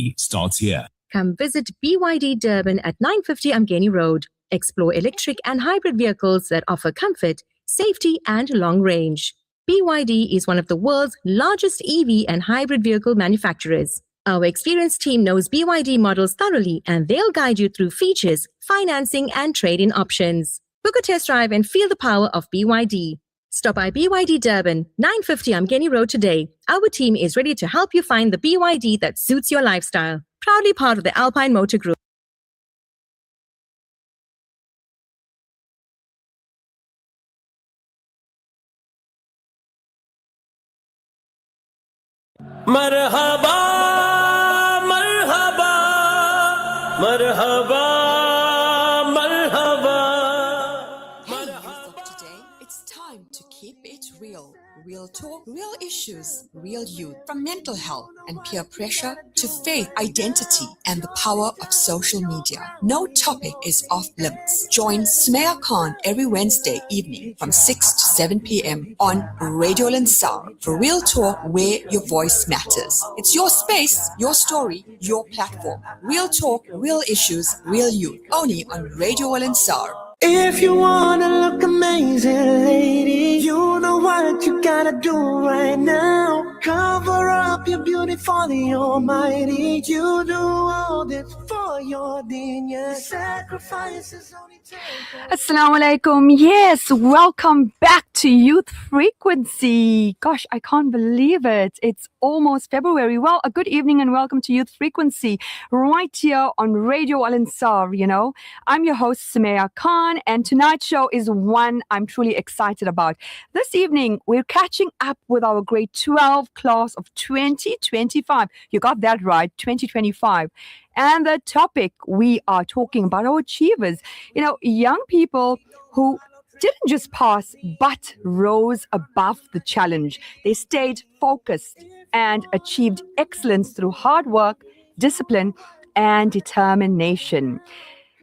BYD starts here. Come visit BYD Durban at 950 Umgeni Road. Explore electric and hybrid vehicles that offer comfort, safety, and long range. BYD is one of the world's largest EV and hybrid vehicle manufacturers. Our experienced team knows BYD models thoroughly, and they'll guide you through features, financing, and trade-in options. Book a test drive and feel the power of BYD. Stop by BYD Durban, 950 Umgeni Road today. Our team is ready to help you find the BYD that suits your lifestyle. Proudly part of the Alpine Motor Group. Marhaba, marhaba, marhaba, marhaba. Of today, it's time to keep it real. Real talk, real issues, real youth. From mental health and peer pressure to faith, identity, and the power of social media. No topic is off limits. Join Summaya Khan every Wednesday evening from 6 to 7 p.m. on Radio Lansar for real talk where your voice matters. It's your space, your story, your platform. Real talk, real issues, real youth. Only on Radio Lansar. If you wanna look amazing, lady, you know what you gotta do right now. Cover up your beauty for the Almighty. You do all this for your deen, yes. Sacrifices only take. Assalamu alaikum. Yes, welcome back to Youth Frequency. Gosh, I can't believe it. It's almost February. Well, a good evening and welcome to Youth Frequency right here on Radio Al Ansar. I'm your host, Summaya Khan, and tonight's show is one I'm truly excited about. This evening, we're catching up with our grade 12 class of 2025. You got that right, 2025. And the topic we are talking about our achievers, young people who didn't just pass, but rose above the challenge. They stayed focused and achieved excellence through hard work, discipline, and determination.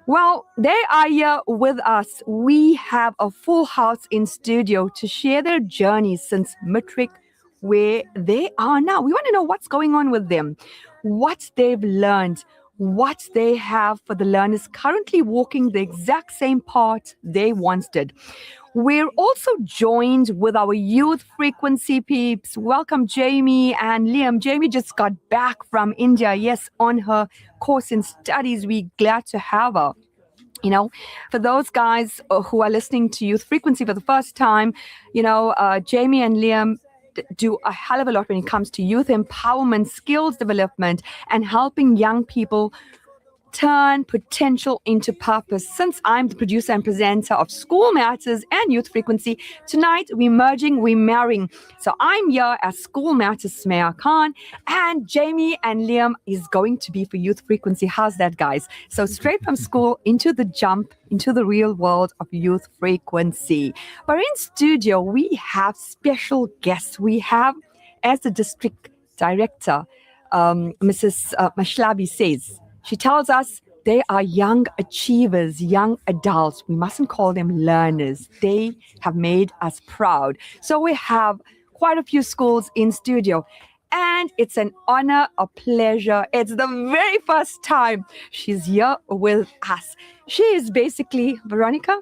Well, they are here with us. We have a full house in studio to share their journeys since matric, where they are now. We want to know what's going on with them, what they've learned, what they have for the learners currently walking the exact same path they once did. We're also joined with our Youth Frequency peeps. Welcome, Jamie and Liam. Jamie just got back from India, yes, on her course in studies. We're glad to have her. For those guys who are listening to Youth Frequency for the first time, Jamie and Liam do a hell of a lot when it comes to youth empowerment, skills development, and helping young people turn potential into purpose. Since I'm the producer and presenter of School Matters and Youth Frequency, tonight we're merging, we're marrying. So I'm here as School Matters Summaya Khan, and Jamie and Liam is going to be for Youth Frequency. How's that, guys? So straight from school into the jump into the real world of Youth Frequency. But in studio, we have special guests. We have, as the district director, Mrs. Mashlabi says, she tells us they are young achievers, young adults. We mustn't call them learners. They have made us proud. So we have quite a few schools in studio. And it's an honor, a pleasure. It's the very first time she's here with us. She is basically, Veronica,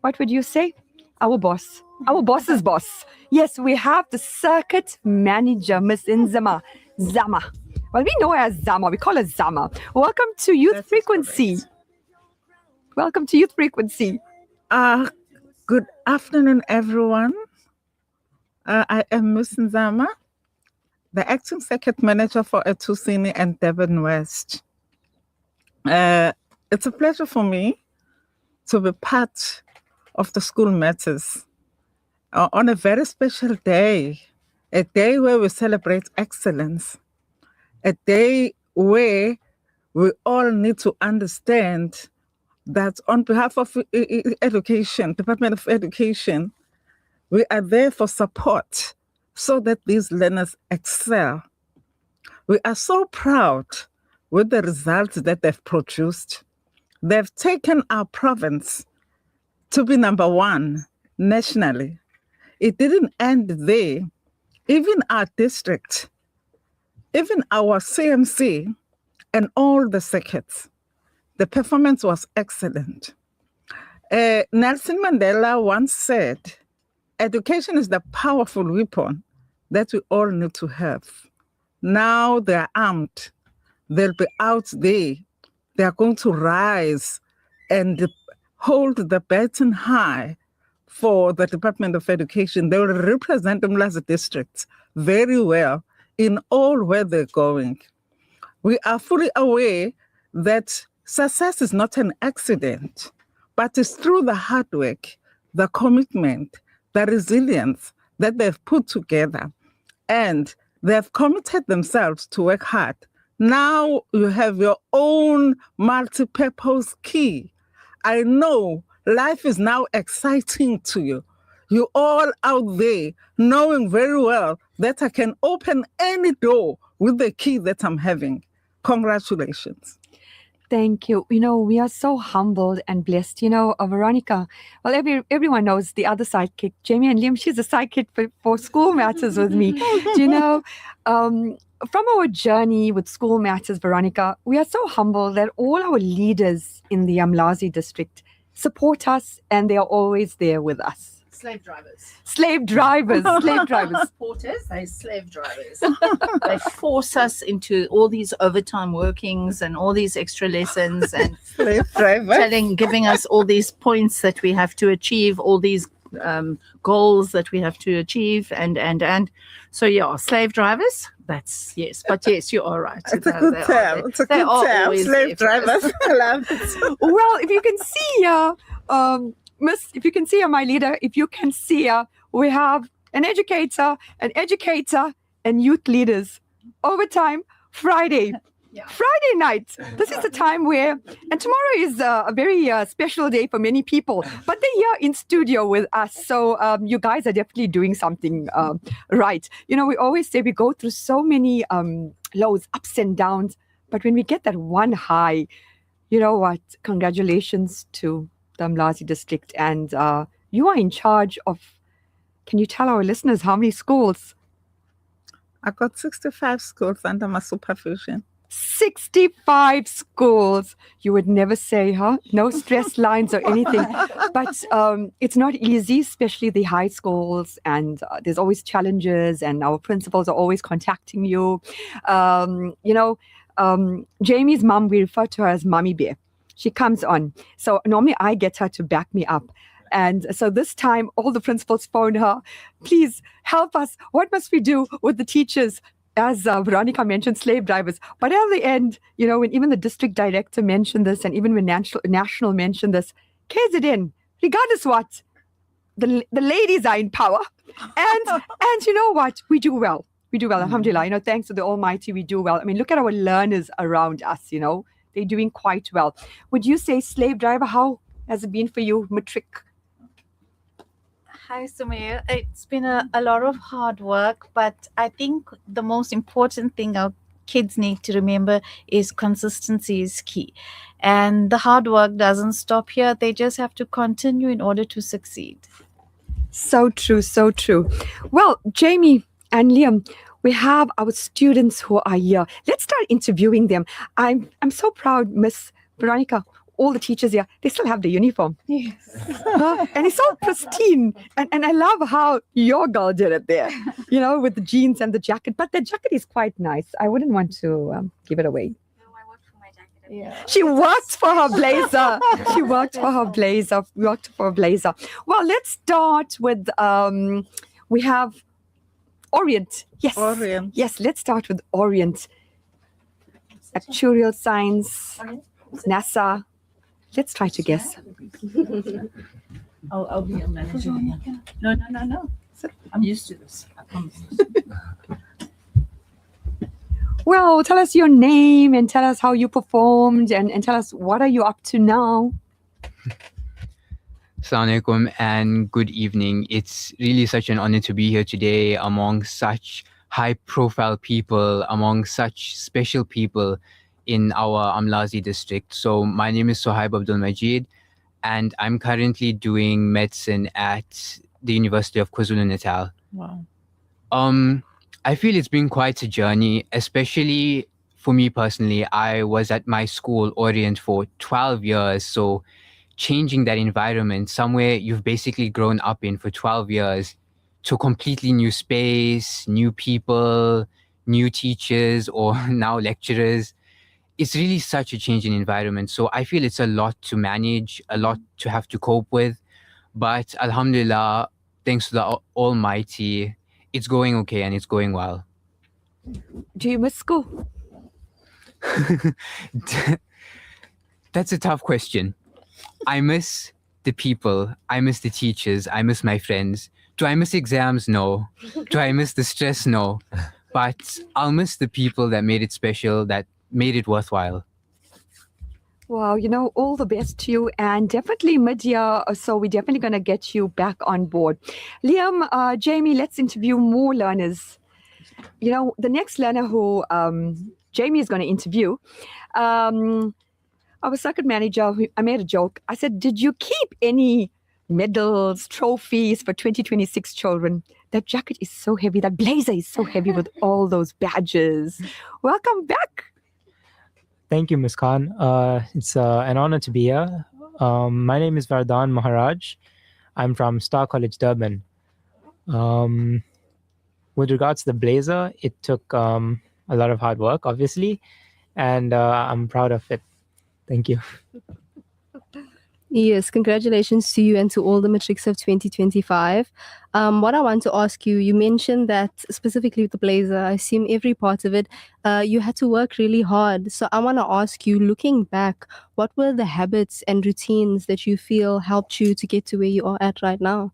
what would you say? Our boss. Our boss's boss. Yes, we have the circuit manager, Miss Inzama. Zama. Well, we know her as Zama. We call her Zama. Welcome to Youth Frequency. Welcome to Youth Frequency. Good afternoon, everyone. I am Miss Zama, the acting circuit manager for Etusini and Devon West. It's a pleasure for me to be part of the School Matters on a very special day, a day where we celebrate excellence. A day where we all need to understand that on behalf of education, Department of Education, we are there for support so that these learners excel. We are so proud with the results that they've produced. They've taken our province to be number one nationally. It didn't end there. Even our district, even our CMC and all the circuits. The performance was excellent. Nelson Mandela once said, education is the powerful weapon that we all need to have. Now they're armed. They'll be out there. They are going to rise and hold the baton high for the Department of Education. They will represent Umlazi districts very well in all where they're going. We are fully aware that success is not an accident, but it's through the hard work, the commitment, the resilience that they've put together, and they've committed themselves to work hard. Now you have your own multi-purpose key. I know life is now exciting to you. You're all out there knowing very well that I can open any door with the key that I'm having. Congratulations. Thank you. We are so humbled and blessed. Veronica, well, everyone knows the other sidekick, Jamie and Liam. She's a sidekick for School Matters with me. From our journey with School Matters, Veronica, we are so humbled that all our leaders in the Umlazi district support us, and they are always there with us. Slave drivers. Slave drivers. Porters, they're slave drivers. They force us into all these overtime workings and all these extra lessons and Slave drivers. giving us all these points that we have to achieve, all these goals that we have to achieve, and so yeah, slave drivers. That's yes, but yes, you are right. It's a good term. It's a good term. Slave drivers. I love it. Well, if you can see Miss, if you can see her, my leader, if you can see her, we have an educator, and youth leaders. Overtime, Friday. Yeah. Friday night. This is the time where, and tomorrow is a very special day for many people, but they're here in studio with us. So you guys are definitely doing something right. We always say we go through so many lows, ups and downs, but when we get that one high, you know what? Congratulations to the Umlazi district. And you are in charge of, can you tell our listeners how many schools? I got 65 schools under my supervision. 65 schools. You would never say, huh? No stress lines or anything. But it's not easy, especially the high schools. And there's always challenges, and our principals are always contacting you. Jamie's mom, we refer to her as Mommy Bear. She comes on. So normally I get her to back me up. And so this time, all the principals phone her, please help us. What must we do with the teachers? As Veronica mentioned, slave drivers. But at the end, when even the district director mentioned this, and even when national mentioned this, KZN, regardless what, the ladies are in power. And you know what? We do well. Alhamdulillah. Thanks to the Almighty, we do well. I mean, look at our learners around us, They're doing quite well. Would you say, slave driver, how has it been for you, matric? Hi, Summaya. It's been a lot of hard work, but I think the most important thing our kids need to remember is consistency is key. And the hard work doesn't stop here. They just have to continue in order to succeed. So true, so true. Well, Jamie and Liam, we have our students who are here. Let's start interviewing them. I'm so proud, Miss Veronica. All the teachers here, they still have the uniform. Yes. And it's all pristine. And I love how your girl did it there, with the jeans and the jacket. But the jacket is quite nice. I wouldn't want to give it away. No, I worked for my jacket. Yeah. She worked for her blazer. We worked for her blazer. Well, let's start with, we have Orient. Yes. Orient. Yes, let's start with Orient. Actuarial science, NASA. Let's try to guess. I'll be a manager. No. I'm used to this. I promise. Well, tell us your name and tell us how you performed and tell us what are you up to now. Assalamu alaikum and good evening. It's really such an honor to be here today among such high-profile people, among such special people in our Umlazi district. So my name is Sohaib Abdul Majid, and I'm currently doing medicine at the University of KwaZulu-Natal. Wow. I feel it's been quite a journey, especially for me personally, I was at my school, Orient, for 12 years. So changing that environment, somewhere you've basically grown up in for 12 years, to a completely new space, new people, new teachers, or now lecturers, it's really such a change in environment. So I feel it's a lot to manage, a lot to have to cope with. But Alhamdulillah, thanks to the Almighty, it's going okay and it's going well. Do you miss school? That's a tough question. I miss the people. I miss the teachers. I miss my friends. Do I miss exams? No. Do I miss the stress? No. But I'll miss the people that made it special, that made it worthwhile. Wow, all the best to you, and definitely mid-year, so we're definitely going to get you back on board. Liam, Jamie, let's interview more learners. The next learner who Jamie is going to interview, our circuit manager, I made a joke. I said, did you keep any medals, trophies for 2026 children? That jacket is so heavy. That blazer is so heavy with all those badges. Welcome back. Thank you, Ms. Khan. It's an honor to be here. My name is Vardhan Maharaj. I'm from Star College, Durban. With regards to the blazer, it took a lot of hard work, obviously, and I'm proud of it. Thank you. Yes, congratulations to you and to all the matrics of 2025. What I want to ask you, you mentioned that specifically with the blazer, I assume every part of it, you had to work really hard. So I want to ask you, looking back, what were the habits and routines that you feel helped you to get to where you are at right now?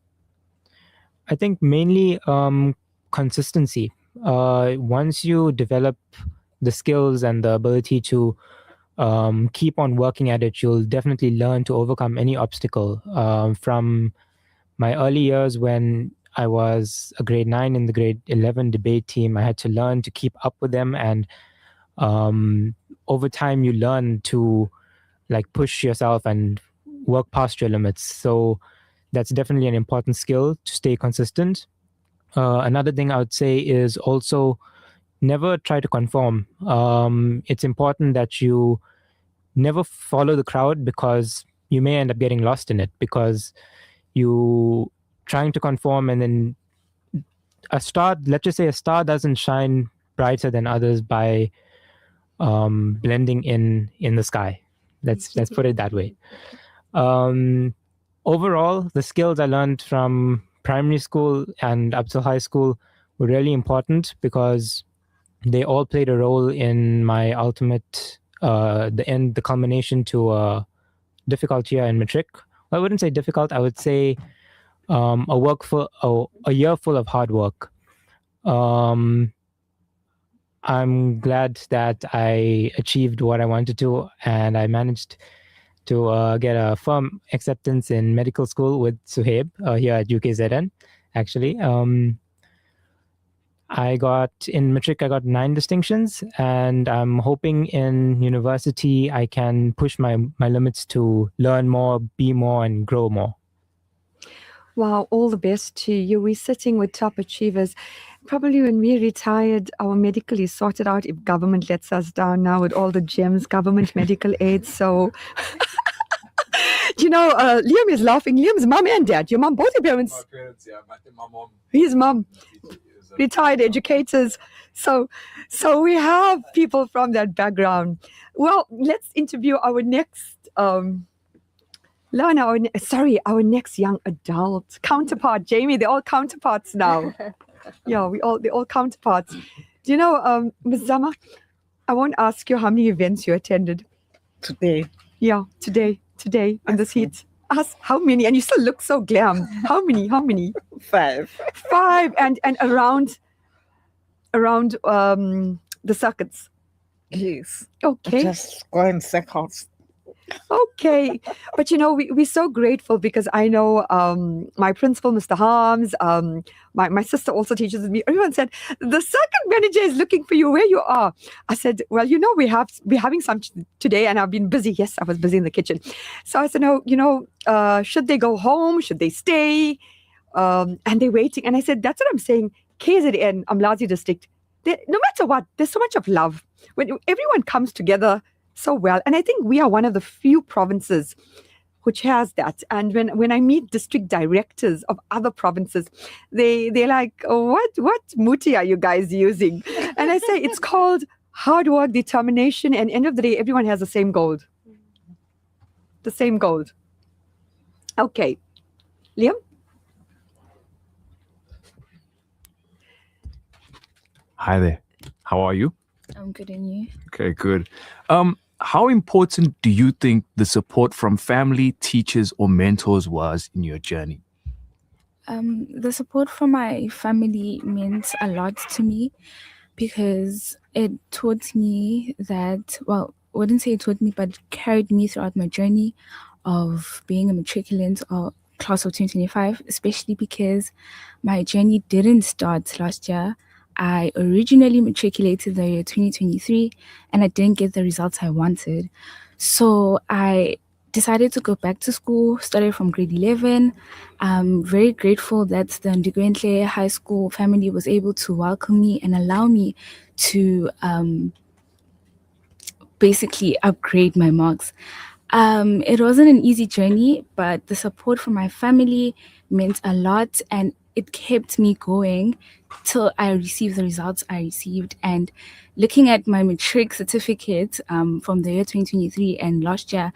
I think mainly consistency. Once you develop the skills and the ability to keep on working at it, you'll definitely learn to overcome any obstacle. From my early years when I was a grade 9 in the grade 11 debate team, I had to learn to keep up with them. And over time, you learn to push yourself and work past your limits. So that's definitely an important skill, to stay consistent. Another thing I would say is also never try to conform. It's important that you never follow the crowd, because you may end up getting lost in it, because you trying to conform, and then let's just say a star doesn't shine brighter than others by blending in the sky. Let's put it that way. Overall, the skills I learned from primary school and up to high school were really important, because they all played a role in my ultimate, the culmination to a difficult year in matric. I wouldn't say difficult. I would say a year full of hard work. I'm glad that I achieved what I wanted to, and I managed to get a firm acceptance in medical school with Suhaib here at UKZN, actually. In matric, I got 9 distinctions, and I'm hoping in university I can push my limits to learn more, be more, and grow more. Wow, all the best to you. We're sitting with top achievers. Probably when we retired, our medical is sorted out if government lets us down now with all the gems, government medical aid. So, Liam is laughing. Liam's mom and dad. Your mom, both your parents. My parents, yeah. My mom. His mom. Retired educators. So we have people from that background. Well, let's interview our next learner, our next young adult counterpart. Jamie, they're all counterparts now. Yeah, they're all counterparts. Do you know, Ms. Zama, I won't ask you how many events you attended. Today. Yeah, today in this heat. Ask how many, and you still look so glam. How many? 5. 5, and around the circuits. Yes. Okay. Just go in circles. Okay, but we're so grateful, because I know my principal, Mr. Harms, my sister also teaches with me. Everyone said the circuit manager is looking for you where you are. I said, well, we're having some today, and I've been busy. Yes, I was busy in the kitchen. So I said, no, should they go home? Should they stay? And they're waiting. And I said, that's what I'm saying. KZN, Amlazi district. No matter what, there's so much of love. when everyone comes together so well. And I think we are one of the few provinces which has that. And when I meet district directors of other provinces, they're like, oh, what muti are you guys using? And I say, it's called hard work, determination, and end of the day, everyone has the same goal. The same goal. Okay. Liam? Hi there. How are you? I'm good, and you? Okay, good. How important do you think the support from family, teachers, or mentors was in your journey? The support from my family meant a lot to me because it taught me that, well, I wouldn't say it taught me, but carried me throughout my journey of being a matriculant or class of 2025, especially because my journey didn't start last year. I originally matriculated the year 2023 and I didn't get the results I wanted. So I decided to go back to school, started from grade 11. I'm very grateful that the Ndugwentle High School family was able to welcome me and allow me to basically upgrade my marks. It wasn't an easy journey, but the support from my family meant a lot and it kept me going till I received the results I received. And looking at my matric certificate from the year 2023 and last year,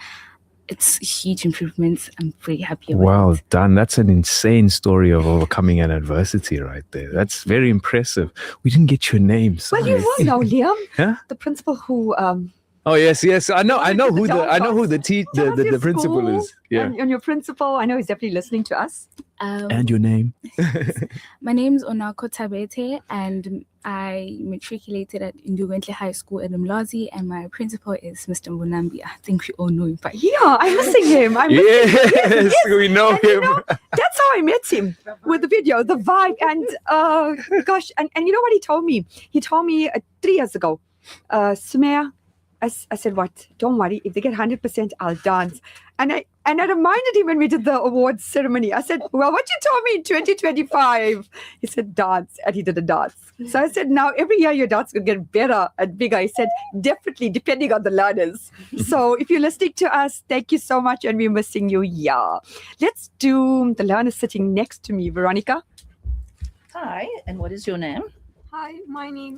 it's huge improvements. I'm very happy about Well it. done. That's an insane story of overcoming an adversity right there. That's very impressive. We didn't get your name. Well, you will know, Liam. Huh? The principal who Oh yes. I know who the your principal school is. Yeah. and your principal, I know he's definitely listening to us. And your name? My name is Onako Tabete and I matriculated at Ndugwentle High School at Umlazi and my principal is Mr. Mbonambi. I think we all know him. But Yeah, I'm missing him. Yes, we know And him. you know, that's how I met him, with the video, the vibe, and gosh, and you know what he told me? He told me 3 years ago, Summaya, I said, what? Don't worry, if they get 100%, I'll dance. And I reminded him when we did the awards ceremony. I said, well, what you told me in 2025? He said, dance, and he did a dance. So I said, now every year your dance will get better and bigger. He said, definitely, depending on the learners. So if you're listening to us, thank you so much, and we're missing you. Yeah. Let's do the learner sitting next to me, Veronica. Hi, and what is your name? Hi, my name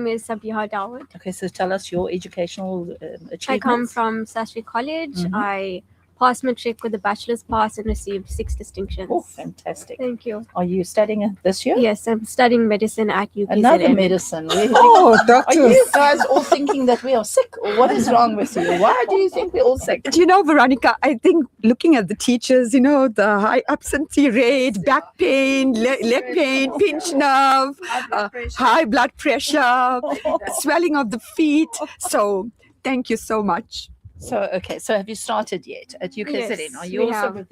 is Sabiha Dawud. Okay, so tell us your educational achievements. I come from Sasri College. Mhm. I passed matric with a bachelor's pass and received 6 distinctions. Oh, fantastic. Thank you. Are you studying it this year? Yes, I'm studying medicine at UPZN. Another medicine. Oh, Are doctors. you guys all thinking that we are sick? Or what is wrong with you? Why do you think we're all sick? Do you know, Veronica, I think looking at the teachers, you know, the high absentee rate, back pain, leg pain, pinched nerve, high blood pressure, swelling of the feet. So thank you so much. So, okay, so have you started yet at UKZN? Yes, Are you we also have.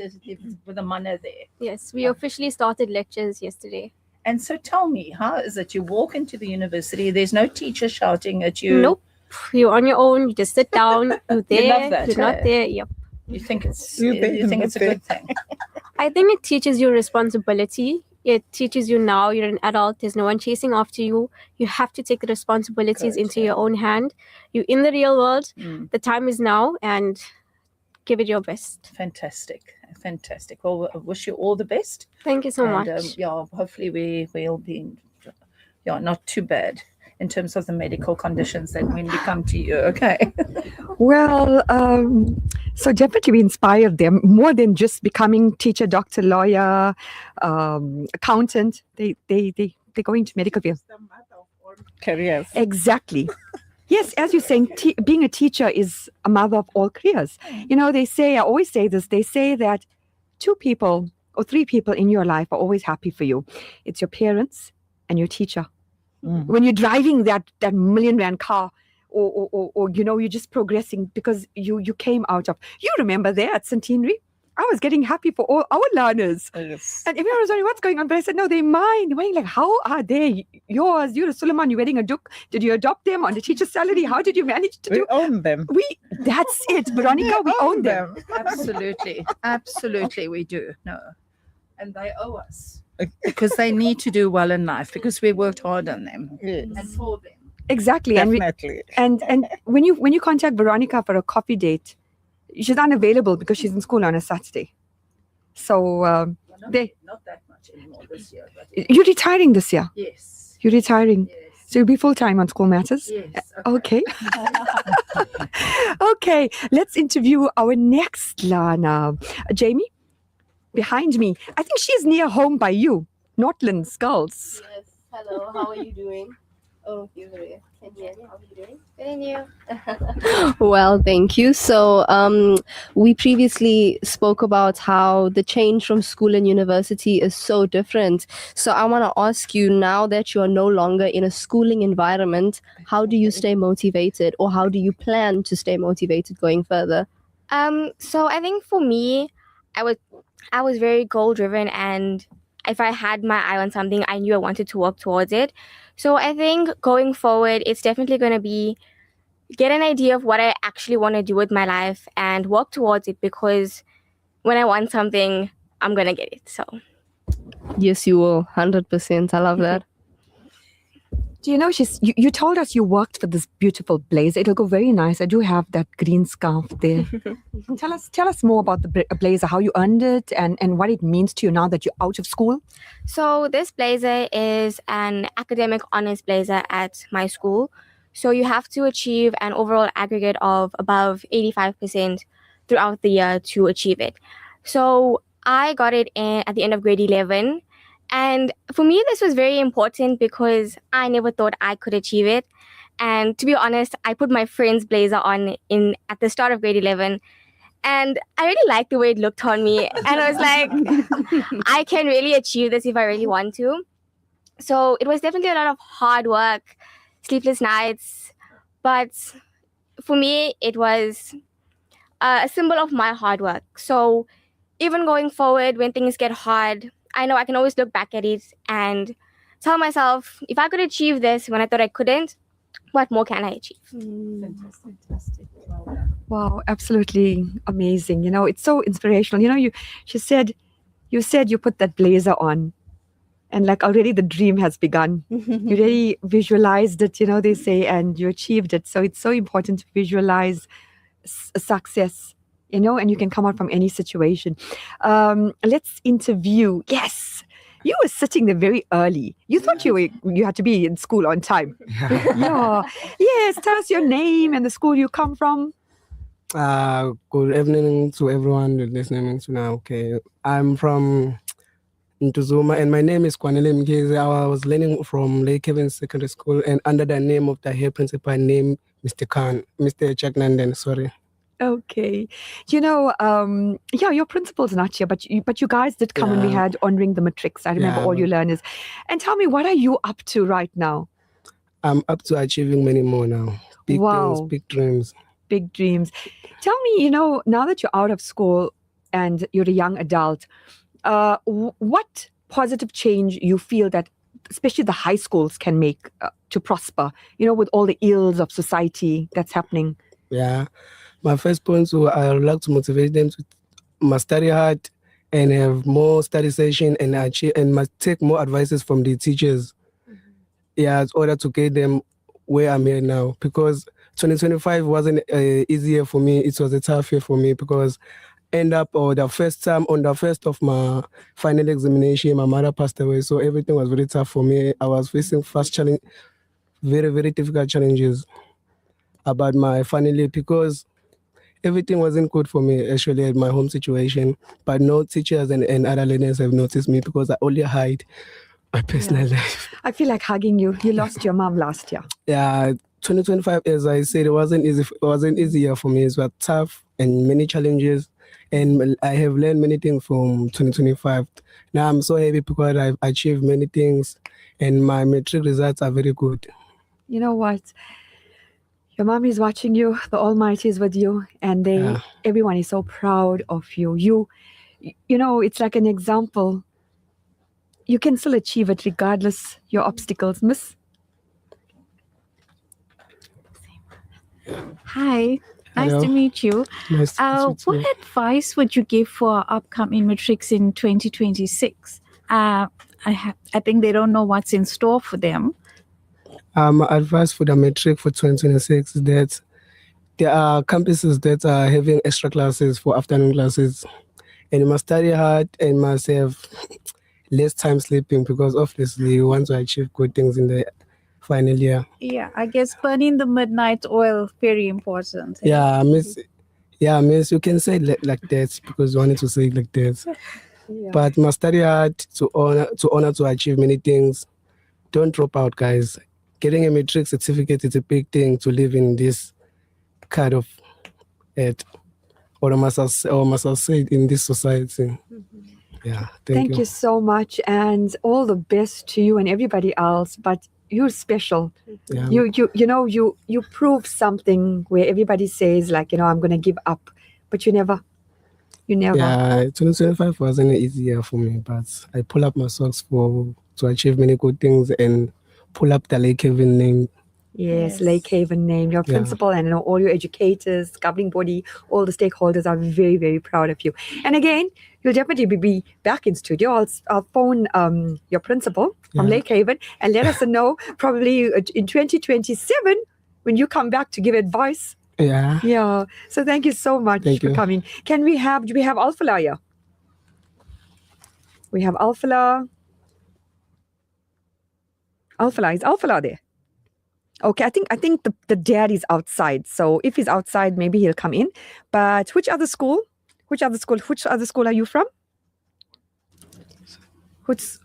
with the mana there? Yes, we officially started lectures yesterday. And so tell me, how is it you walk into the university, there's no teacher shouting at you? Nope. You're on your own. You just sit down. You're there. love that, You're not eh? there. Yep. You think it's You bet, you think it's a you good thing? I think it teaches you responsibility. It teaches you now you're an adult. There's no one chasing after you. You have to take the responsibilities Good, into yeah. your own hand. You're in the real world. Mm. The time is now, and give it your best. Fantastic. Well, I wish you all the best. Thank you so And, much. yeah, hopefully we'll be not too bad in terms of the medical conditions that when we come to you. Okay. Well, so definitely we inspired them more than just becoming teacher, doctor, lawyer, accountant. They go into medical field. Careers. Exactly. Yes, as you're saying, being a teacher is a mother of all careers. You know, I always say this, they say that 2 people or 3 people in your life are always happy for you. It's your parents and your teacher. Mm. When you're driving that $1 million car, or you know, you're just progressing because you came out of, you remember there at Centenary, I was getting happy for all our learners. Yes. And everyone was wondering what's going on. But I said, no, they're mine. They're like, how are they yours? You're a Suleiman, you're wearing a Duke. Did you adopt them on the teacher's salary? How did you manage to We do? own them. That's it, Veronica, we own them. Absolutely we do. No. And they owe us because they need to do well in life because we worked hard on them Yes. and for them. Exactly. Definitely. And when you contact Veronica for a coffee date, she's unavailable because she's in school on a Saturday. So Not that much anymore this year. But you're retiring this year. yes. You're retiring. Yes. So you'll be full time on School Matters. Yes. Okay. Okay. Let's interview our next Lana. Jamie, behind me. I think she's near home by you, Northland Skulls. Yes. Hello. How are you doing? Oh, you're here. Can you hear me? How are you doing? Good, and you? Well, thank you. So, we previously spoke about how the change from school and university is so different. So, I want to ask you, now that you are no longer in a schooling environment, how do you stay motivated, or how do you plan to stay motivated going further? So I think for me, I was very goal driven, and if I had my eye on something, I knew I wanted to work towards it. So I think going forward, it's definitely going to be get an idea of what I actually want to do with my life and work towards it, because when I want something, I'm going to get it. So Yes, you will. 100%. I love that. Do you know, you told us you worked for this beautiful blazer. It'll go very nice. I do have that green scarf there. Tell us more about the blazer, how you earned it, and what it means to you now that you're out of school. So this blazer is an academic honors blazer at my school. So you have to achieve an overall aggregate of above 85% throughout the year to achieve it. So I got it at the end of grade 11. And for me, this was very important because I never thought I could achieve it. And to be honest, I put my friend's blazer on at the start of grade 11. And I really liked the way it looked on me. And I was like, I can really achieve this if I really want to. So it was definitely a lot of hard work, sleepless nights. But for me, it was a symbol of my hard work. So even going forward, when things get hard, I know I can always look back at it and tell myself, if I could achieve this when I thought I couldn't, what more can I achieve? Fantastic. Wow, absolutely amazing. You know, it's so inspirational. You know, you said you put that blazer on, and like already the dream has begun. You already visualized it, you know, they say, and you achieved it. So it's so important to visualize success, you know, and you can come out from any situation. Let's interview. Yes, you were sitting there very early. You thought you had to be in school on time. Yeah. Yes. Tell us your name and the school you come from. Good evening to everyone listening to now. Okay, I'm from Ntuzuma, and my name is Kwanele Mkeze. I was learning from Lake Haven Secondary School, and under the name of the head principal named Mr. Khan, Mr. Chaknanden. Sorry. Okay. You know, your principal's not here, but you guys did come when we had Honoring the Matrix. I remember all you learners. And tell me, what are you up to right now? I'm up to achieving many more now. Big things, big dreams. Big dreams. Tell me, you know, now that you're out of school and you're a young adult, what positive change you feel that especially the high schools can make to prosper, you know, with all the ills of society that's happening? Yeah. My first point, so I would like to motivate them to study hard and have more study session and achieve and must take more advices from the teachers. Yeah, in order to get them where I'm here now. Because 2025 wasn't easy year for me. It was a tough year for me because the first time on the first of my final examination, my mother passed away. So everything was very tough for me. I was facing very, very difficult challenges about my final year because everything wasn't good for me actually at my home situation. But no teachers and other learners have noticed me because I only hide my personal life. I feel like hugging you. You lost your mom last year. Yeah, 2025, as I said, it wasn't easy. It wasn't easier for me. It was tough and many challenges. And I have learned many things from 2025. Now I'm so happy because I've achieved many things and my matric results are very good. You know what? Your mom is watching you. The Almighty is with you. And everyone is so proud of you. You know, it's like an example. You can still achieve it regardless your obstacles, miss. Hi, nice Hello. to meet you. Nice to meet What you. advice would you give for upcoming matrics in 2026? I think they don't know what's in store for them. Advice for the matric for 2026 is that there are campuses that are having extra classes for afternoon classes, and you must study hard and must have less time sleeping because obviously you want to achieve good things in the final year. Yeah, I guess burning the midnight oil very important. Yeah, miss. Yeah, miss. You can say it like that because you wanted to say it like that. Yeah. But must study hard to achieve many things. Don't drop out, guys. Getting a matric certificate is a big thing to live in this kind of it, or must I say it in this society. Yeah, Thank you so much, and all the best to you and everybody else. But you're special. Yeah. You prove something where everybody says like, I'm going to give up, but you never. Yeah, 2025 wasn't an easy year for me, but I pull up my socks to achieve many good things and pull up the Lake Haven name. Yes, Lake Haven name, your principal, and all your educators, governing body, all the stakeholders are very, very proud of you. And again, you'll definitely be back in studio. I'll phone your principal from Lake Haven and let us know probably in 2027 when you come back to give advice. Yeah. Yeah. So thank you so much for coming. Do we have Alphala here? We have Alphala. Alphala, is Alphala there? Okay, I think the dad is outside. So if he's outside, maybe he'll come in. But which other school are you from?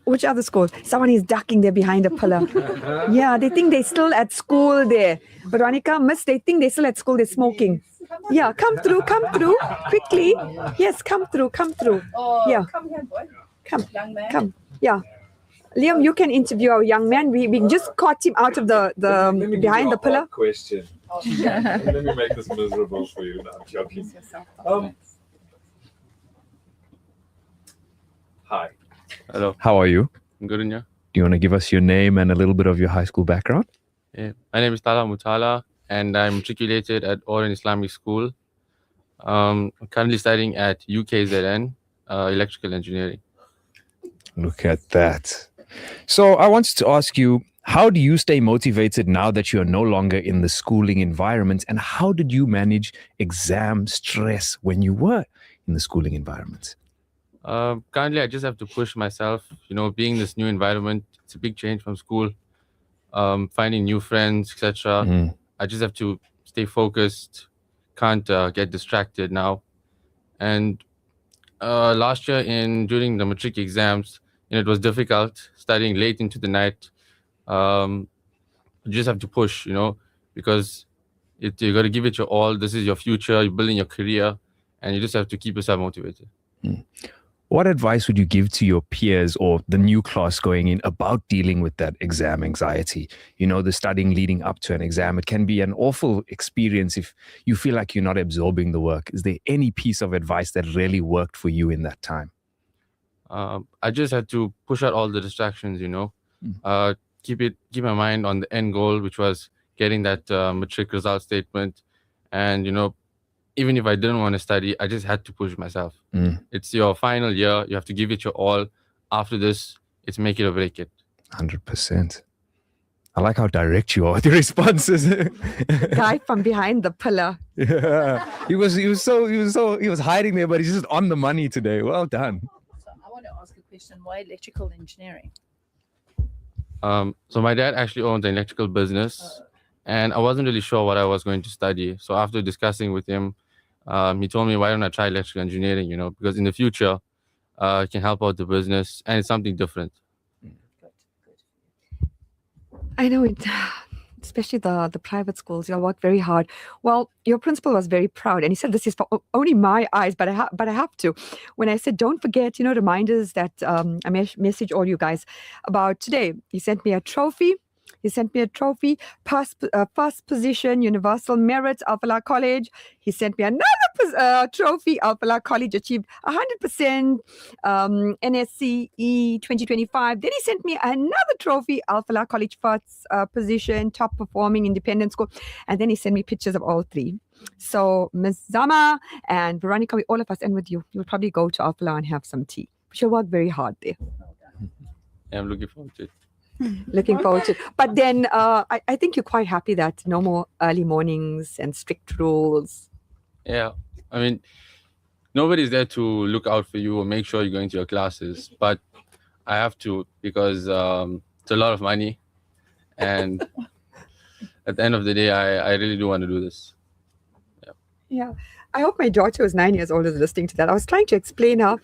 Which other school? Someone is ducking there behind a pillar. Yeah, they think they're still at school there. Veronica, miss, they think they're still at school, they're smoking. Yeah, come through, quickly. Yes, come through. Yeah. Come here, boy. Come, young man. come. Yeah. Liam, you can interview our young man. We just caught him out of the behind the pillar. Question. Let me make this miserable for you. No, I'm joking. Hi. Hello. How are you? I'm good, and you? Do you want to give us your name and a little bit of your high school background? Yeah. My name is Tala Mutala, and I'm matriculated at Oran Islamic School. I'm currently studying at UKZN, electrical engineering. Look at that. So I wanted to ask you, how do you stay motivated now that you're no longer in the schooling environment? And how did you manage exam stress when you were in the schooling environment? Currently, I just have to push myself. Being in this new environment, it's a big change from school. Finding new friends, etc. I just have to stay focused. Can't get distracted now. And last year, during the matric exams, it was difficult studying late into the night. You just have to push, because you got to give it your all. This is your future. You're building your career, and you just have to keep yourself motivated. What advice would you give to your peers or the new class going in about dealing with that exam anxiety? The studying leading up to an exam, it can be an awful experience if you feel like you're not absorbing the work. Is there any piece of advice that really worked for you in that time? I just had to push out all the distractions, keep my mind on the end goal, which was getting that matric result statement. And, even if I didn't want to study, I just had to push myself. It's your final year. You have to give it your all. After this, it's make it or break it. 100%. I like how direct you are with your responses. Guy from behind the pillar. Yeah. He was hiding there, but he's just on the money today. Well done. So I want to ask a question. Why electrical engineering? So my dad actually owns an electrical business, and I wasn't really sure what I was going to study. So after discussing with him, he told me, why don't I try electrical engineering, because in the future, it can help out the business, and it's something different. I know it, especially the private schools. You work very hard. Well, your principal was very proud, and he said, "This is for only my eyes, but I have to." When I said, "Don't forget," reminders that I message all you guys about today. He sent me a trophy. First position, Universal Merit, Alphala College. He sent me another trophy, Alphala College achieved 100% NSCE 2025. Then he sent me another trophy, Alphala College first position, top performing independent school. And then he sent me pictures of all three. So Ms. Zama and Veronica, we all of us, and with you, you'll probably go to Alphala and have some tea. We shall work very hard there. Yeah, I'm looking forward to it. Looking forward to it. But then I think you're quite happy that no more early mornings and strict rules. Yeah, I mean, nobody's there to look out for you or make sure you're going to your classes, but I have to because it's a lot of money, and at the end of the day, I really do want to do this. Yeah. I hope my daughter who's 9 years old is listening to that. I was trying to explain her.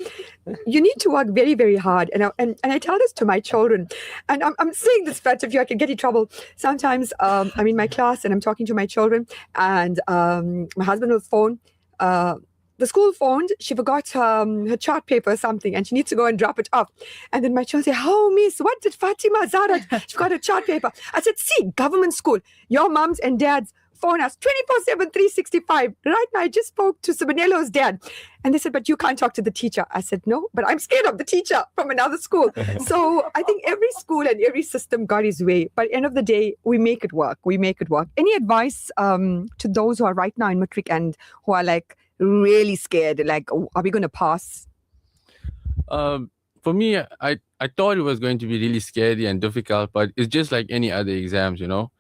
You need to work very, very hard. And I tell this to my children. And I'm saying this for if you I can get in trouble. Sometimes I'm in my class and I'm talking to my children and my husband will phone. The school phoned, she forgot her chart paper or something, and she needs to go and drop it off. And then my children say, "Oh, miss, what did Fatima Zara? She forgot her chart paper." I said, "See, government school, your mums and dads phone us 24/7, 365. Right now, I just spoke to Sabanelo's dad. And they said, "But you can't talk to the teacher." I said, "No, but I'm scared of the teacher from another school." So I think every school and every system got his way. But at the end of the day, we make it work. We make it work. Any advice to those who are right now in matric and who are like really scared? Like, are we going to pass? For me, I thought it was going to be really scary and difficult, but it's just like any other exams, you know.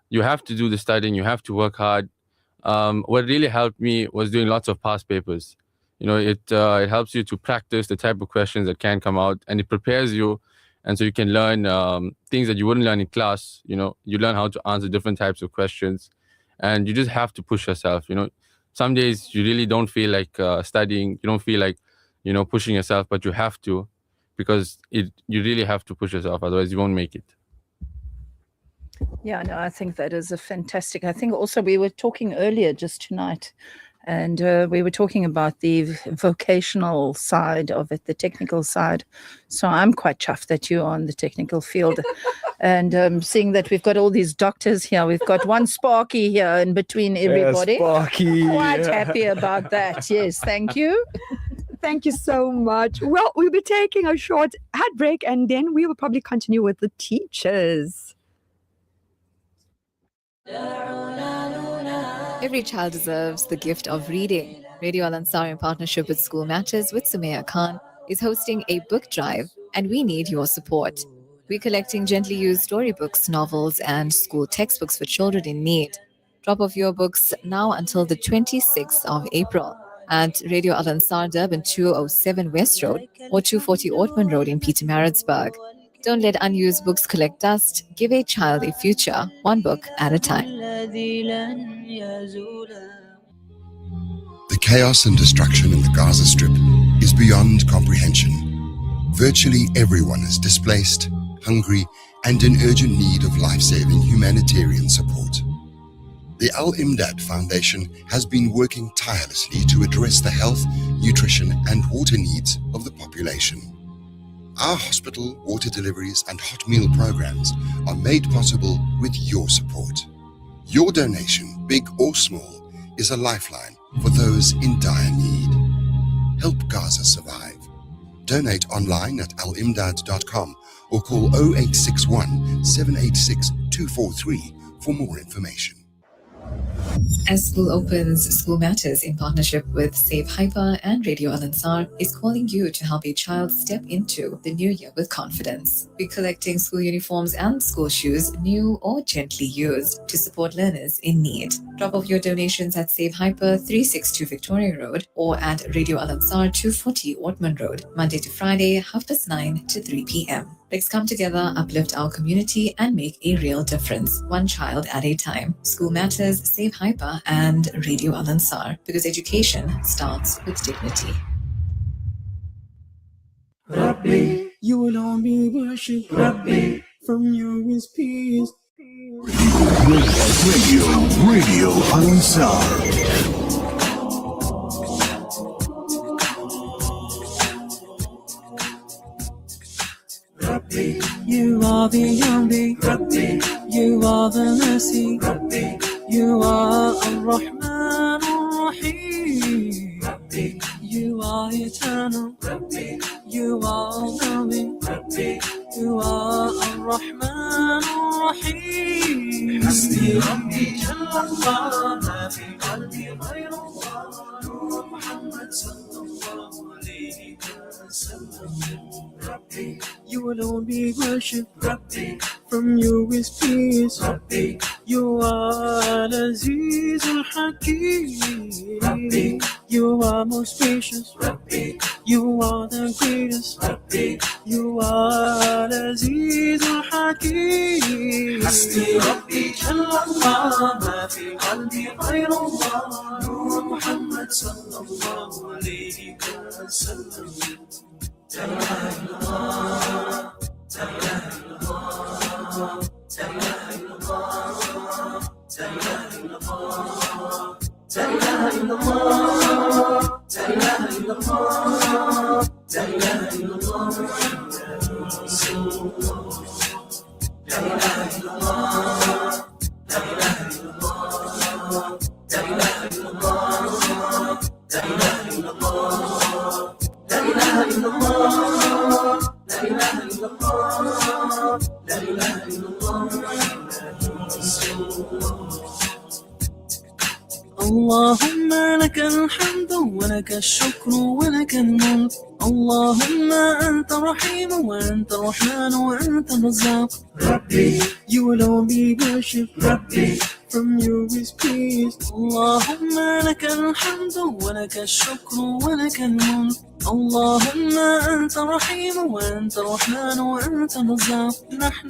You have to do the studying, you have to work hard. What really helped me was doing lots of past papers. You know, it helps you to practice the type of questions that can come out, and it prepares you, and so you can learn things that you wouldn't learn in class. You know, you learn how to answer different types of questions, and you just have to push yourself. You know, some days you really don't feel like studying, you don't feel like, you know, pushing yourself, but you have to, because you really have to push yourself, otherwise you won't make it. Yeah, no, I think that is a fantastic. I think also we were talking earlier just tonight, and we were talking about the vocational side of it, the technical side. So I'm quite chuffed that you're on the technical field. And seeing that we've got all these doctors here, we've got one Sparky here in between everybody. Sparky. Quite happy about that. Yes, thank you. Thank you so much. Well, we'll be taking a short ad break and then we will probably continue with the teachers. Every child deserves the gift of reading. Radio Al Ansar, in partnership with School Matters with Summaya Khan, is hosting a book drive, and we need your support. We're collecting gently used storybooks, novels, and school textbooks for children in need. Drop off your books now until the 26th of April at Radio Al Ansar, Durban 207 West Road or 240 Ortman Road in Pietermaritzburg. Don't let unused books collect dust. Give a child a future, one book at a time. The chaos and destruction in the Gaza Strip is beyond comprehension. Virtually everyone is displaced, hungry, and in urgent need of life-saving humanitarian support. The Al-Imdad Foundation has been working tirelessly to address the health, nutrition, and water needs of the population. Our hospital, water deliveries, and hot meal programs are made possible with your support. Your donation, big or small, is a lifeline for those in dire need. Help Gaza survive. Donate online at alimdad.com or call 0861 786 243 for more information. As school opens, School Matters, in partnership with Save Hyper and Radio Al Ansar, is calling you to help a child step into the new year with confidence. We're collecting school uniforms and school shoes, new or gently used, to support learners in need. Drop off your donations at Save Hyper 362 Victoria Road or at Radio Al Ansar 240 Ortman Road, Monday to Friday, 9:30 to 3 p.m. Let's come together, uplift our community, and make a real difference, one child at a time. School Matters, Save Hyper, and Radio Al Ansar, because education starts with dignity. Rabbi, you alone be worshipped, Rabbi, from you is peace. Radio Al Ansar. Rabbi, you are the only Rabbi, you are the mercy Rabbi, you are Ar-Rahman Ar-Rahim Rabbi, you are eternal Rabbi, you are knowing Rabbi, you are Ar-Rahman Ar-Rahim. حسبي ربي جل الله ما في قلبي غير الله نور محمد صلى الله عليه وسلم. Rabbi, You alone be worshipped, Rabbi. From you is peace, Rabbi. You are Aziz al-Hakim, Rabbi. You are most gracious, Rabbi. You are the greatest, Rabbi. You are Aziz al-Hakim. حسبي ربي جل الله ما في قلبي غير الله نور محمد صلى الله عليه وسلم. لا إله إلا الله لا إله إلا الله لا إله إلا الله لا إله إلا الله لا إله إلا الله لا إله إلا الله لا إله إلا الله محمد رسول الله. لا إله إلا الله لا إله إلا الله لا إله إلا الله لا إله إلا الله لا إله إلا الله لا إله إلا الله لا إله إلا الله محمد رسول الله. اللهم لك الحمد ولك الشكر ولك الملك. اللهم أنت رحيم وأنت الرحمن وأنت الرزاق. Rabbi, you alone be worshipped. Rabbi, from you is peace. اللهم لك الحمد ولك الشكر ولك الملك. اللهم أنت رحيم وأنت الرحمن وأنت الرزاق. نحن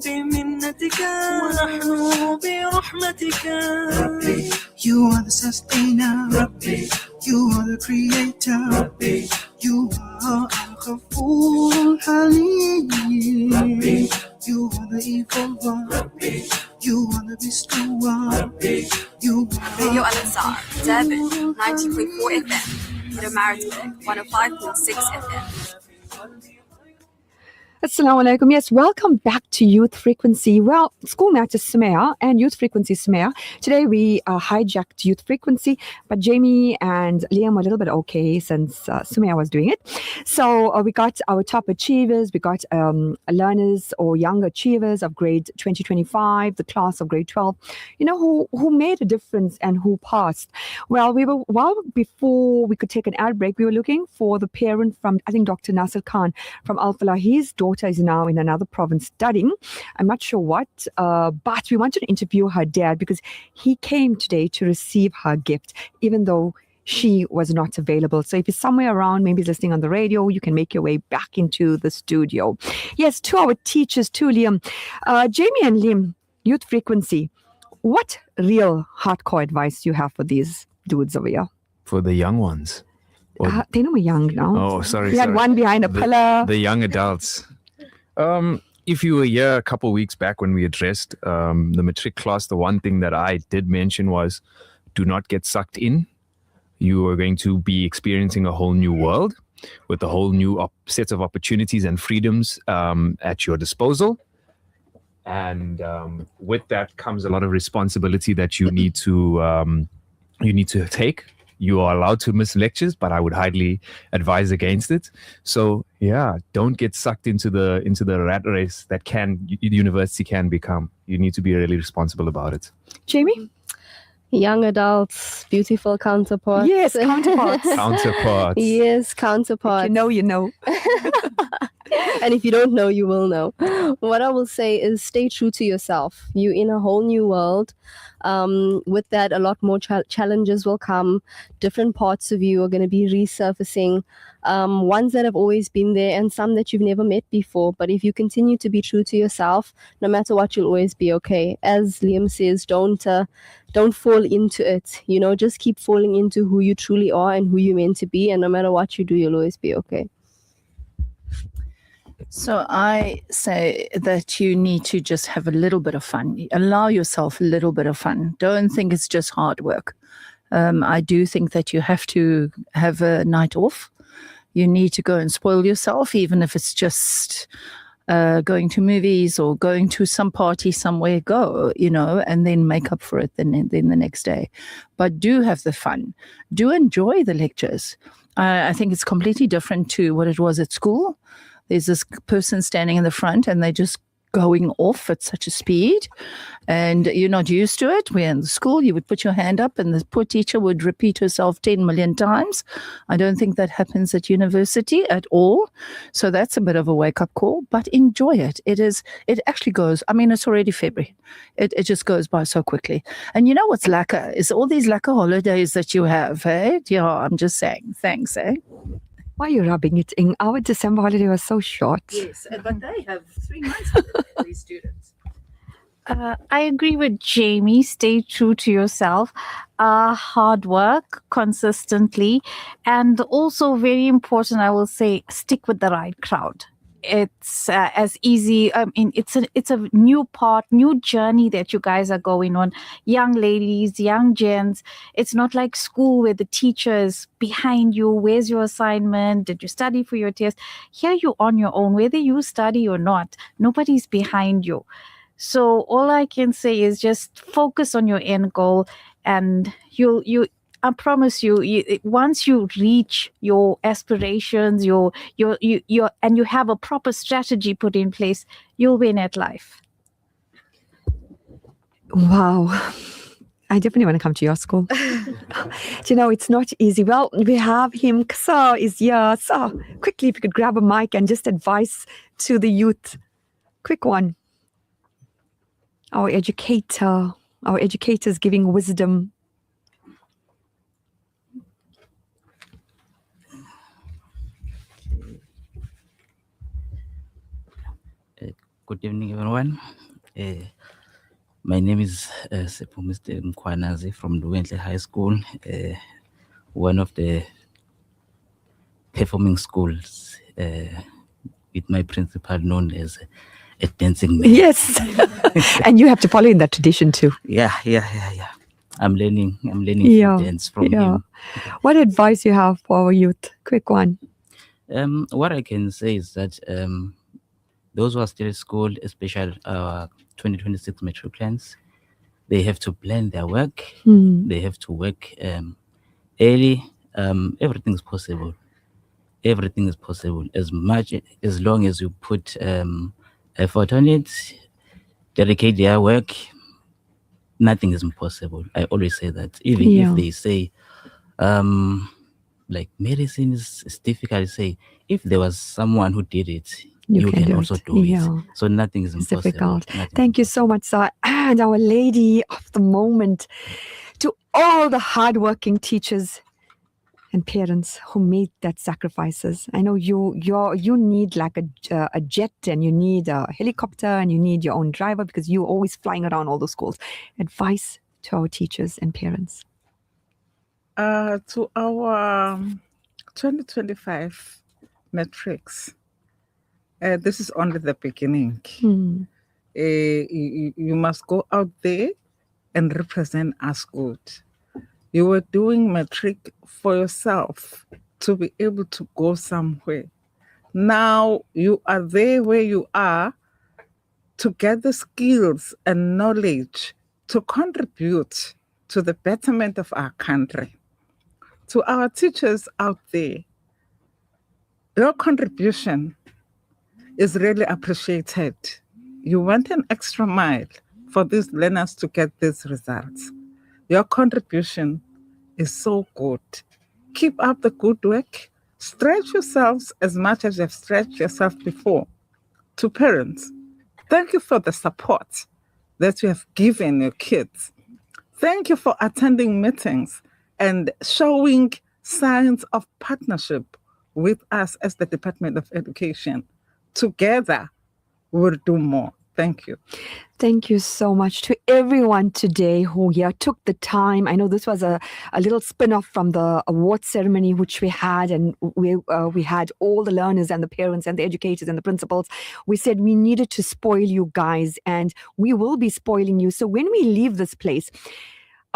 بمنتك ونحن برحمتك. Rabbi, you are the sustainer. Rabbi, you are the creator. Rabbi, you are Al-Ghafur Al-Halim. Rabbi, you are the evil one. Rabbi, you are the bestower. Rabbi, you are Radio Al-Ansar, Durban 90.4 FM, Pietermaritzburg 105.6 FM. Assalamu alaikum. Yes, welcome back to Youth Frequency. Well, School Matters Summaya and Youth Frequency Summaya. Today we hijacked Youth Frequency, but Jamie and Liam were a little bit okay since Summaya was doing it. So we got our top achievers, we got learners or young achievers of grade 2025, the class of grade 12, you know, who made a difference and who passed. Well, before we could take an ad break, we were looking for the parent from, I think, Dr. Nasir Khan from Al Falah. His daughter is now in another province studying. I'm not sure what, but we wanted to interview her dad because he came today to receive her gift, even though she was not available. So if he's somewhere around, maybe he's listening on the radio, you can make your way back into the studio. Yes, to our teachers too, Liam. Jamie and Liam, Youth Frequency, what real hardcore advice do you have for these dudes over here? For the young ones. They know we're young now. Oh, sorry. We had one behind a pillar. The young adults. If you were here a couple of weeks back when we addressed the matric class, the one thing that I did mention was do not get sucked in. You are going to be experiencing a whole new world with a whole new set of opportunities and freedoms at your disposal. And with that comes a lot of responsibility that you need to take. You are allowed to miss lectures, but I would highly advise against it. So yeah, don't get sucked into the rat race that university can become. You need to be really responsible about it. Jamie? Young adults, beautiful counterparts. Yes, counterparts. Counterparts. Yes, counterparts. If you know, you know. And if you don't know, you will know. What I will say is stay true to yourself. You're in a whole new world. With that, a lot more challenges will come. Different parts of you are going to be resurfacing. Ones that have always been there and some that you've never met before. But if you continue to be true to yourself, no matter what, you'll always be okay. As Liam says, don't fall into it. You know, just keep falling into who you truly are and who you're meant to be. And no matter what you do, you'll always be okay. So I say that you need to just have a little bit of fun. Allow yourself a little bit of fun. Don't think it's just hard work. I do think that you have to have a night off. You need to go and spoil yourself, even if it's just going to movies or going to some party somewhere, go, and then make up for it then the next day. But do have the fun. Do enjoy the lectures. I think it's completely different to what it was at school. There's this person standing in the front and they just going off at such a speed and you're not used to it. We're in the school, you would put your hand up and the poor teacher would repeat herself 10 million times. I don't think that happens at university at all. So that's a bit of a wake-up call, but enjoy it. It actually goes, I mean, it's already February. It just goes by so quickly. And you know what's lekker is all these lekker holidays that you have, eh? Yeah, I'm just saying. Thanks, eh? Why are you rubbing it in? Our December holiday was so short. Yes, but they have 3 months holiday, these students. I agree with Jamie. Stay true to yourself. Hard work consistently. And also very important, I will say, stick with the right crowd. It's as easy. I mean, it's a new journey that you guys are going on. Young ladies, young gents. It's not like school where the teacher is behind you. Where's your assignment? Did you study for your test? Here you're on your own, whether you study or not. Nobody's behind you. So all I can say is just focus on your end goal, and I promise you, once you reach your aspirations, and you have a proper strategy put in place, you'll win at life. Wow. I definitely want to come to your school. You know, it's not easy. Well, we have him. Ksa is here. So quickly, if you could grab a mic and just advice to the youth. Quick one. Our educators giving wisdom. Good evening, everyone. My name is Sepo Mr. Mkwanazi from Duwentle High School, one of the performing schools with my principal known as a dancing man. Yes, and you have to follow in that tradition too. Yeah. I'm learning to dance from him. What advice you have for our youth? Quick one. What I can say is that those who are still at school, especially 2026 matriculants, they have to plan their work. They have to work early. Everything is possible. Everything is possible as long as you put effort on it, dedicate their work. Nothing is impossible. I always say that. Even if they say, like medicine is difficult to say, if there was someone who did it, you can also do it. So nothing is impossible. Difficult. Thank you so much, sir. And our lady of the moment, to all the hardworking teachers and parents who made that sacrifices. I know you need like a jet, and you need a helicopter, and you need your own driver because you're always flying around all the schools. Advice to our teachers and parents. To our 2025 metrics, this is only the beginning. You must go out there and represent us good. You were doing metric for yourself to be able to go somewhere. Now you are there where you are to get the skills and knowledge to contribute to the betterment of our country. To our teachers out there, your contribution is really appreciated. You went an extra mile for these learners to get these results. Your contribution is so good. Keep up the good work. Stretch yourselves as much as you've stretched yourself before. To parents, thank you for the support that you have given your kids. Thank you for attending meetings and showing signs of partnership with us as the Department of Education. Together, we'll do more. Thank you. Thank you so much to everyone today who took the time. I know this was a little spin-off from the award ceremony which we had, and we had all the learners and the parents and the educators and the principals. We said we needed to spoil you guys, and we will be spoiling you. So when we leave this place,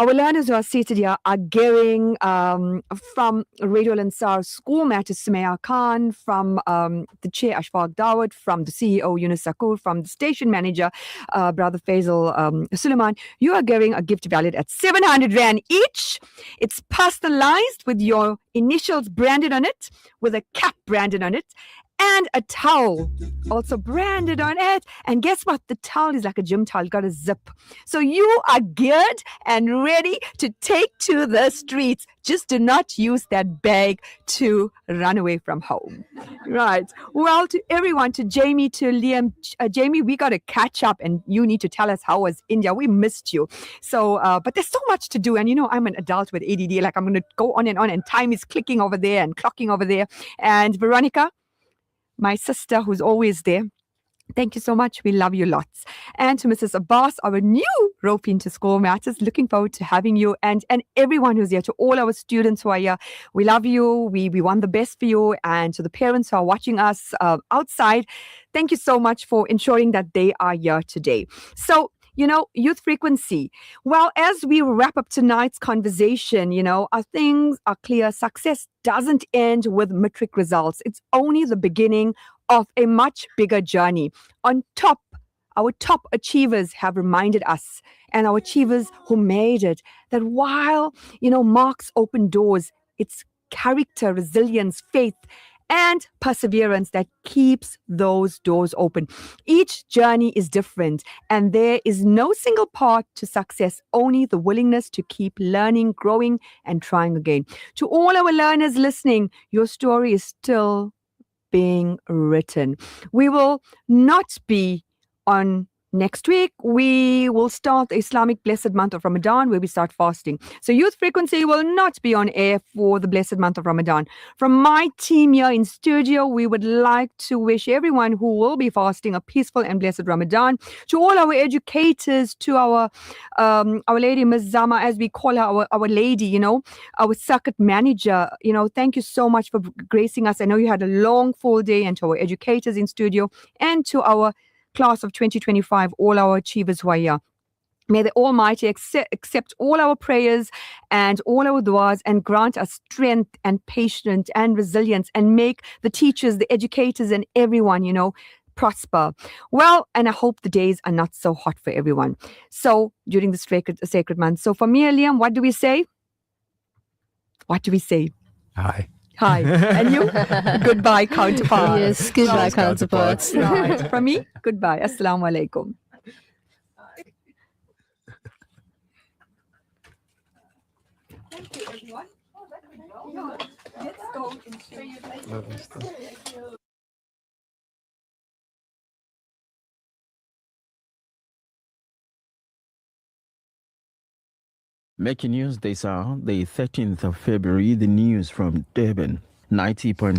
our learners who are seated here are getting from Radio Lansar School Matters Summaya Khan, from the Chair Ashfaq Dawud, from the CEO Yunus Sakur, from the station manager Brother Faisal Suleiman. You are getting a gift valued at 700 Rand each. It's personalized with your initials branded on it, with a cap branded on it. and a towel also branded on it. And guess what? The towel is like a gym towel, got a zip. So you are geared and ready to take to the streets. Just do not use that bag to run away from home. Right. Well, to everyone, to Jamie, to Liam, Jamie, we got to catch up and you need to tell us how was India. We missed you. So, but there's so much to do. And I'm an adult with ADD. Like I'm going to go on and time is clicking over there and clocking over there. And Veronica, my sister who's always there, thank you so much. We love you lots. And to Mrs. Abbas, our new rope into School Matters, looking forward to having you and everyone who's here, to all our students who are here. We love you. We want the best for you. And to the parents who are watching us outside, thank you so much for ensuring that they are here today. So, youth frequency. Well, as we wrap up tonight's conversation, our things are clear. Success doesn't end with matric results. It's only the beginning of a much bigger journey. On top, our top achievers have reminded us, and our achievers who made it, that while, marks open doors, it's character, resilience, faith, and perseverance that keeps those doors open. Each journey is different, and there is no single path to success, only the willingness to keep learning, growing, and trying again. To all our learners listening, your story is still being written. We will not be on next week. We will start the Islamic blessed month of Ramadan, where we start fasting. So Youth Frequency will not be on air for the blessed month of Ramadan. From my team here in studio, we would like to wish everyone who will be fasting a peaceful and blessed Ramadan. To all our educators, to our lady Ms. Zama, as we call her, our lady, our circuit manager, thank you so much for gracing us. I know you had a long, full day. And to our educators in studio, and to our class of 2025, all our achievers who are here. May the Almighty accept all our prayers and all our du'as and grant us strength and patience and resilience, and make the teachers, the educators, and everyone, prosper. Well, and I hope the days are not so hot for everyone. So during the sacred month. So for me and Liam, what do we say? What do we say? Hi. Hi. And you? Goodbye, counterpart. Yes, goodbye, counterparts. Right. From me, goodbye. Assalamu alaikum. Thank you, everyone. Let's go into Making news this hour, the 13th of February, the news from Durban, 90.4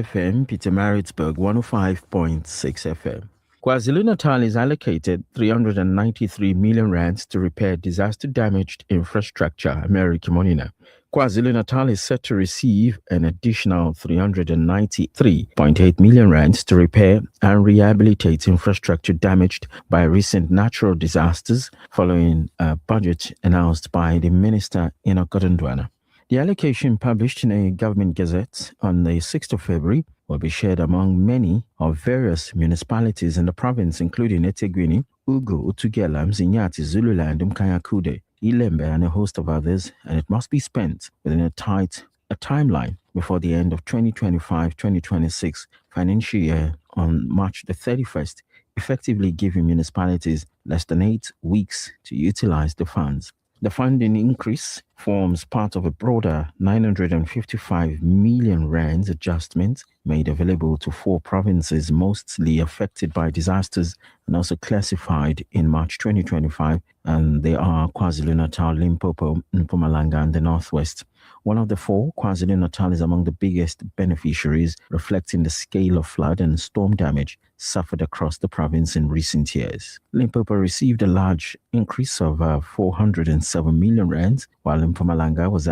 FM, Pietermaritzburg, 105.6 FM. KwaZulu-Natal is allocated 393 million rands to repair disaster-damaged infrastructure, Mary Kimonina. KwaZulu-Natal is set to receive an additional 393.8 million rands to repair and rehabilitate infrastructure damaged by recent natural disasters, following a budget announced by the Minister Enoch Godongwana. The allocation, published in a government gazette on the 6th of February, will be shared among many of various municipalities in the province, including eThekwini, Ugu, Utugela, Mzinyati, Zululand, Umkhanyakude, Ilembe, and a host of others, and it must be spent within a timeline before the end of 2025-2026 financial year on March the 31st, effectively giving municipalities less than 8 weeks to utilize the funds. The funding increase forms part of a broader 955 million rands adjustment made available to 4 provinces mostly affected by disasters and also classified in March 2025, and they are KwaZulu-Natal, Limpopo, Mpumalanga, and the Northwest. One of the 4, KwaZulu-Natal, is among the biggest beneficiaries, reflecting the scale of flood and storm damage suffered across the province in recent years. Limpopo received a large increase of 407 million rands, while Mpumalanga was